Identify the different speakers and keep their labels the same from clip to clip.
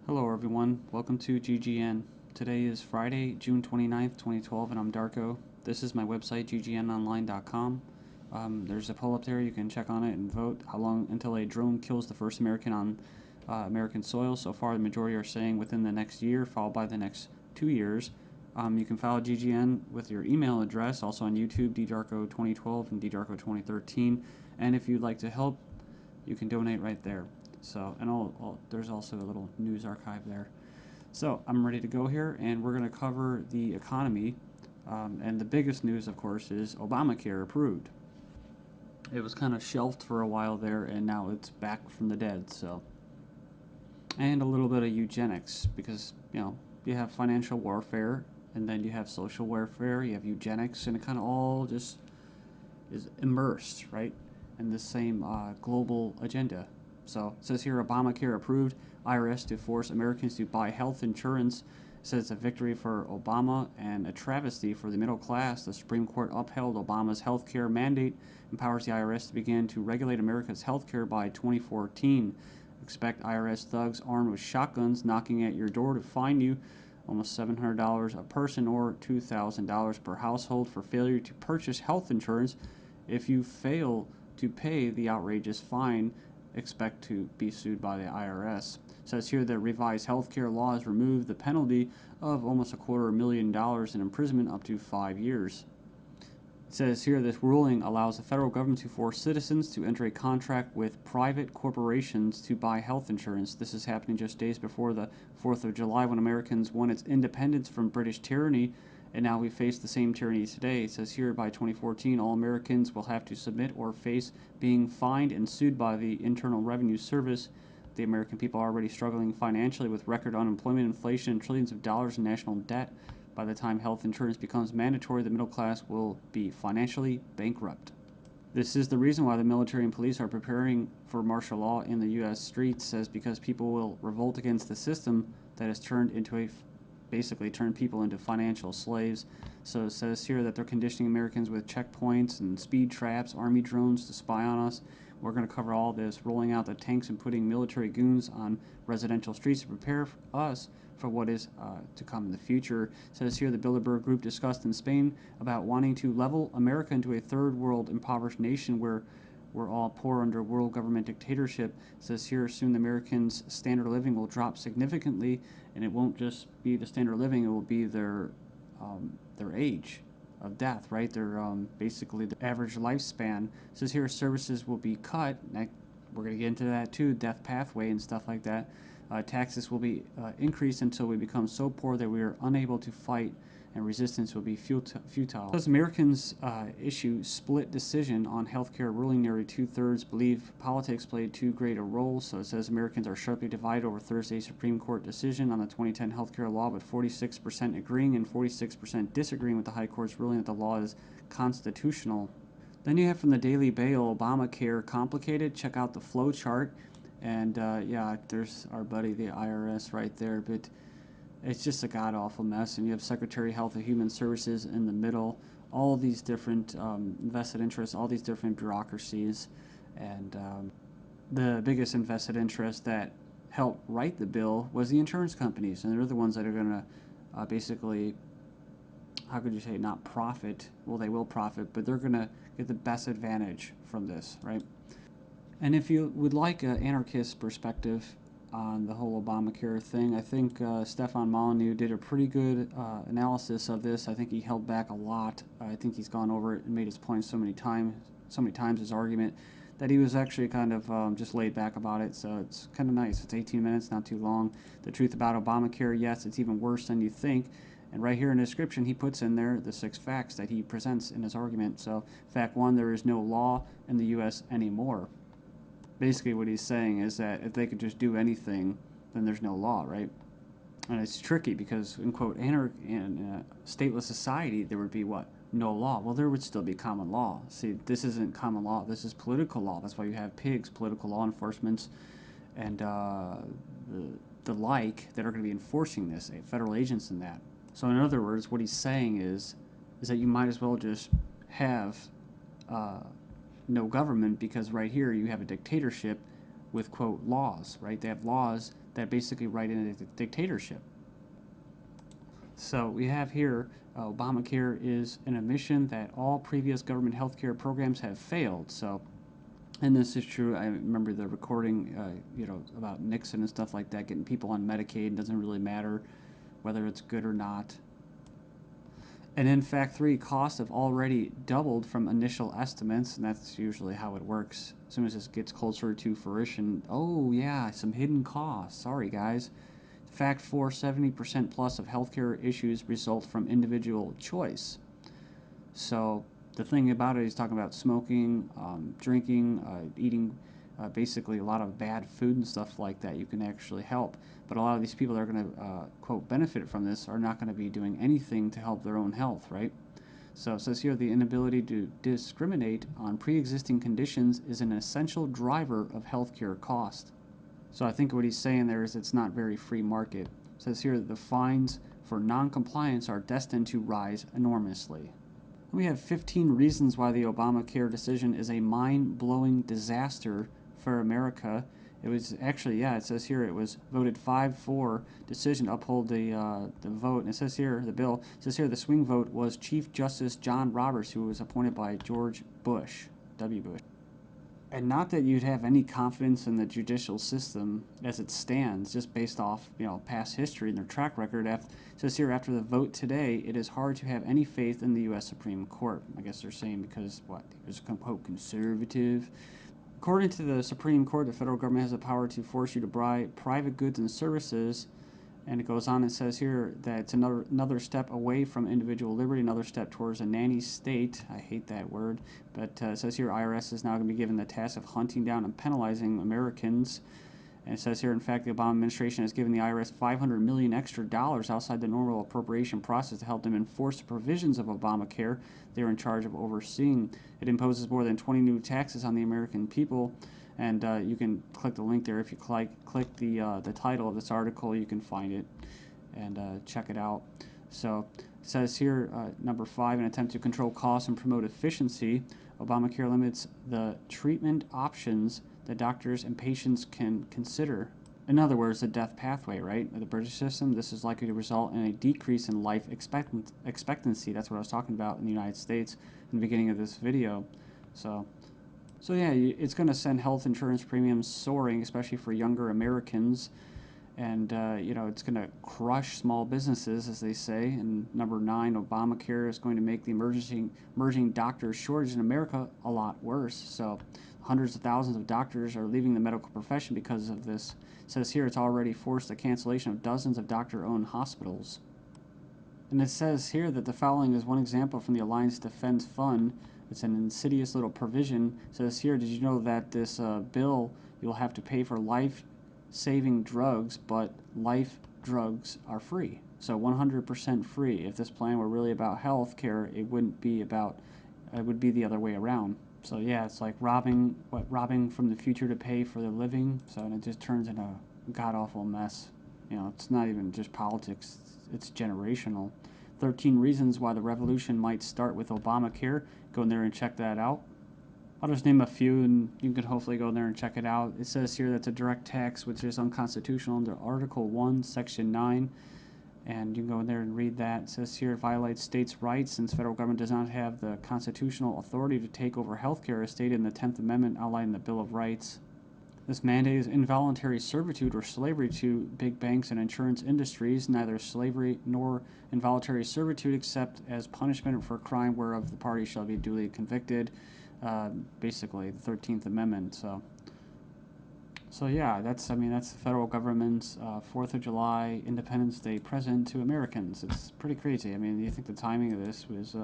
Speaker 1: Hello everyone, welcome to GGN. Today is Friday, June 29th, 2012, and I'm Darko. This is my website, ggnonline.com. There's a poll up there, you can check on it and vote how long until a drone kills the first American on American soil. So far, the majority are saying within the next year, followed by the next 2 years. You can follow GGN with your email address, also on YouTube, ddarko2012 and ddarko2013. And if you'd like to help, you can donate right there. So, and there's also a little news archive there. So, I'm ready to go here, and we're going to cover the economy. And the biggest news, of course, is Obamacare approved. It was kind of shelved for a while there, and now it's back from the dead. So, and a little bit of eugenics, because you have financial warfare, and then you have social warfare, you have eugenics, and it kind of all just is immersed, right, in the same global agenda. So it says here, Obamacare approved, IRS to force Americans to buy health insurance. It says it's a victory for Obama and a travesty for the middle class. The Supreme Court upheld Obama's health care mandate, empowers the IRS to begin to regulate America's health care by 2014. Expect IRS thugs armed with shotguns knocking at your door to fine you almost $700 a person or $2,000 per household for failure to purchase health insurance. If you fail to pay the outrageous fine, expect to be sued by the IRS. It says here that revised healthcare laws remove the penalty of almost $250,000 in imprisonment up to 5 years. It says here this ruling allows the federal government to force citizens to enter a contract with private corporations to buy health insurance. This is happening just days before the 4th of July, when Americans won its independence from British tyranny, and now we face the same tyranny today. It says here by 2014, all Americans will have to submit or face being fined and sued by the Internal Revenue Service. The American people are already struggling financially with record unemployment, inflation, and trillions of dollars in national debt. By the time health insurance becomes mandatory, the middle class will be financially bankrupt. This is the reason why the military and police are preparing for martial law in the U.S. streets, says because people will revolt against the system that has basically turned people into financial slaves. So it says here that they're conditioning Americans with checkpoints and speed traps, army drones to spy on us. We're going to cover all this, rolling out the tanks and putting military goons on residential streets to prepare us for what is to come in the future. It says here the Bilderberg Group discussed in Spain about wanting to level America into a third world impoverished nation where we're all poor under world government dictatorship. It says here soon the Americans' standard of living will drop significantly, and it won't just be the standard of living, it will be their age of death, right? Their basically the average lifespan. It says here services will be cut. We're going to get into that too, death pathway and stuff like that. Taxes will be increased until we become so poor that we are unable to fight, and resistance will be futile. As Americans issue split decision on healthcare ruling, nearly 2/3 believe politics played too great a role. So it says Americans are sharply divided over Thursday's Supreme Court decision on the 2010 healthcare law, with 46% agreeing and 46% disagreeing with the High Court's ruling that the law is constitutional. Then you have from the Daily Bail, Obamacare complicated. Check out the flow chart. And yeah, there's our buddy, the IRS, right there. But it's just a god-awful mess. And you have Secretary of Health and Human Services in the middle. All these different vested interests, all these different bureaucracies. And the biggest invested interest that helped write the bill was the insurance companies. And they're the ones that are going to basically, how could you say, not profit. Well, they will profit, but they're going to get the best advantage from this, right? And if you would like an anarchist perspective on the whole Obamacare thing, I think Stefan Molyneux did a pretty good analysis of this. I think he held back a lot. I think he's gone over it and made his point so many times, his argument, that he was actually kind of just laid back about it. So it's kind of nice. It's 18 minutes, not too long. The truth about Obamacare, yes, it's even worse than you think. And right here in the description, he puts in there the 6 facts that he presents in his argument. So fact 1, there is no law in the U.S. anymore. Basically what he's saying is that if they could just do anything, then there's no law, right? And it's tricky because, in quote, in a stateless society, there would be what? No law. Well, there would still be common law. See, this isn't common law. This is political law. That's why you have pigs, political law enforcement, and the like that are going to be enforcing this, federal agents and that. So in other words, what he's saying is that you might as well just have no government, because right here you have a dictatorship with, quote, laws, right? They have laws that basically write in a dictatorship. So we have here Obamacare is an admission that all previous government healthcare programs have failed. So, and this is true. I remember the recording, about Nixon and stuff like that, getting people on Medicaid. It doesn't really matter whether it's good or not. And in fact, costs have already doubled from initial estimates, and that's usually how it works. As soon as this gets closer to fruition, oh yeah, some hidden costs. Sorry, guys. Fact 4, 70% plus of healthcare issues result from individual choice. So the thing about it, he's talking about smoking, drinking, eating basically a lot of bad food and stuff like that. You can actually help. But a lot of these people that are going to, quote, benefit from this are not going to be doing anything to help their own health, right? So it says here the inability to discriminate on pre-existing conditions is an essential driver of healthcare cost. So I think what he's saying there is it's not very free market. It says here that the fines for non-compliance are destined to rise enormously. We have 15 reasons why the Obamacare decision is a mind-blowing disaster for America. It was actually, it says here it was voted 5-4 decision to uphold the vote. And it says here, the bill, it says here the swing vote was Chief Justice John Roberts, who was appointed by George Bush, W. Bush. And not that you'd have any confidence in the judicial system as it stands, just based off past history and their track record. It says here, after the vote today, it is hard to have any faith in the U.S. Supreme Court. I guess they're saying because he was quote conservative. According to the Supreme Court, the federal government has the power to force you to buy private goods and services. And it goes on and says here that it's another step away from individual liberty, another step towards a nanny state. I hate that word. But it says here IRS is now going to be given the task of hunting down and penalizing Americans. And it says here, in fact, the Obama administration has given the IRS $500 million extra outside the normal appropriation process to help them enforce the provisions of Obamacare they're in charge of overseeing. It imposes more than 20 new taxes on the American people. And you can click the link there. If you click the title of this article, you can find it and check it out. So it says here, number 5, an attempt to control costs and promote efficiency. Obamacare limits the treatment options that doctors and patients can consider. In other words, the death pathway, right? The British system, this is likely to result in a decrease in life expectancy. That's what I was talking about in the United States in the beginning of this video. So yeah, it's going to send health insurance premiums soaring, especially for younger Americans. And, it's going to crush small businesses, as they say. And number 9, Obamacare is going to make the emerging doctor shortage in America a lot worse. So hundreds of thousands of doctors are leaving the medical profession because of this. It says here it's already forced the cancellation of dozens of doctor-owned hospitals. And it says here that the following is one example from the Alliance Defense Fund. It's an insidious little provision. It says here, did you know that this bill, you'll have to pay for life-saving drugs, but life drugs are free. So 100% free. If this plan were really about health care, it wouldn't be about, it would be the other way around. So yeah, it's like robbing from the future to pay for the living. So and it just turns into a god-awful mess. It's not even just politics, it's generational. 13 reasons why the revolution might start with Obamacare. Go in there and check that out. I'll just name a few and you can hopefully go in there and check it out. It says here that's a direct tax which is unconstitutional under Article 1, Section 9. And you can go in there and read that. It says here it violates states' rights since federal government does not have the constitutional authority to take over healthcare as stated in the 10th Amendment outlined in the Bill of Rights. This mandate is involuntary servitude or slavery to big banks and insurance industries, neither slavery nor involuntary servitude except as punishment for a crime whereof the party shall be duly convicted. Basically, the 13th Amendment. So yeah, that's the federal government's 4th of July Independence Day present to Americans. It's pretty crazy. I mean, you think the timing of this was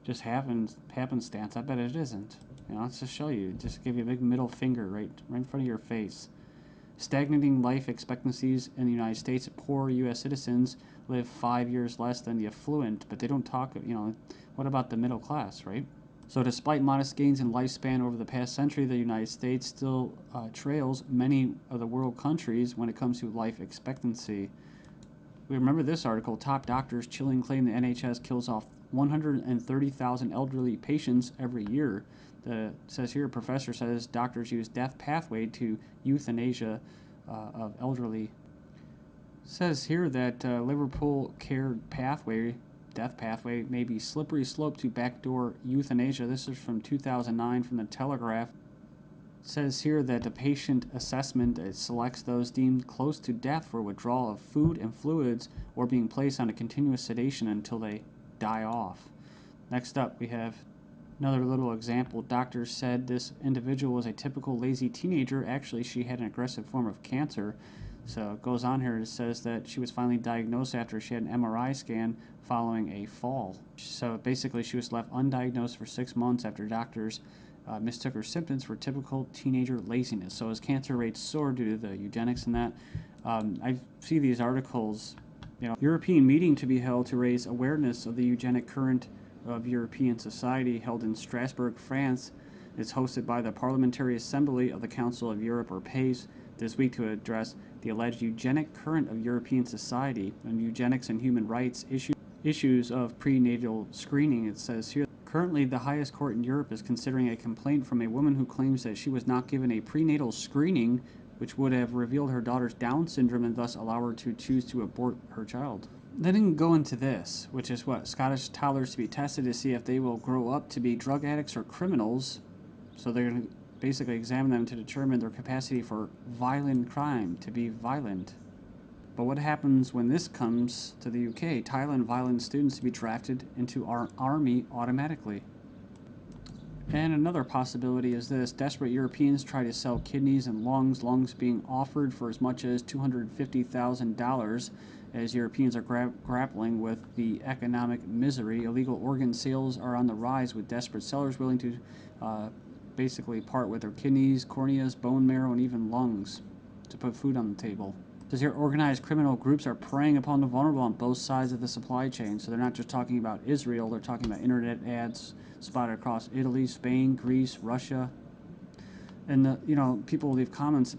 Speaker 1: just happenstance? I bet it isn't. Let's just show you. Just give you a big middle finger right in front of your face. Stagnating life expectancies in the United States. Poor U.S. citizens live 5 years less than the affluent, but they don't talk, what about the middle class, right? So despite modest gains in lifespan over the past century, the United States still trails many of the world countries when it comes to life expectancy. We remember this article, top doctors chilling claim the NHS kills off 130,000 elderly patients every year. It says here, a professor says doctors use death pathway to euthanasia of elderly. Says here that Liverpool care pathway, death pathway, may be slippery slope to backdoor euthanasia. This is from 2009 from the Telegraph. Says here that the patient assessment selects those deemed close to death for withdrawal of food and fluids or being placed on a continuous sedation until they die off. Next up, we have another little example. Doctors said this individual was a typical lazy teenager. Actually, she had an aggressive form of cancer. So it goes on here. It says that she was finally diagnosed after she had an MRI scan following a fall. So basically, she was left undiagnosed for 6 months after doctors mistook her symptoms for typical teenager laziness. So as cancer rates soar due to the eugenics and that, I see these articles. European meeting to be held to raise awareness of the eugenic current of European society held in Strasbourg, France. It's hosted by the Parliamentary Assembly of the Council of Europe, or PACE, this week to address the alleged eugenic current of European society and eugenics and human rights issues of prenatal screening. It says here, currently the highest court in Europe is considering a complaint from a woman who claims that she was not given a prenatal screening which would have revealed her daughter's Down syndrome and thus allow her to choose to abort her child. They didn't go into this, which is what? Scottish toddlers to be tested to see if they will grow up to be drug addicts or criminals. So they're going to basically examine them to determine their capacity for violent crime, to be violent. But what happens when this comes to the UK? Thailand violent students to be drafted into our army automatically. And another possibility is this. Desperate Europeans try to sell kidneys and lungs being offered for as much as $250,000 as Europeans are grappling with the economic misery. Illegal organ sales are on the rise with desperate sellers willing to basically part with their kidneys, corneas, bone marrow, and even lungs to put food on the table. Says here, organized criminal groups are preying upon the vulnerable on both sides of the supply chain. So they're not just talking about Israel, they're talking about internet ads spotted across Italy, Spain, Greece, Russia. And people leave comments about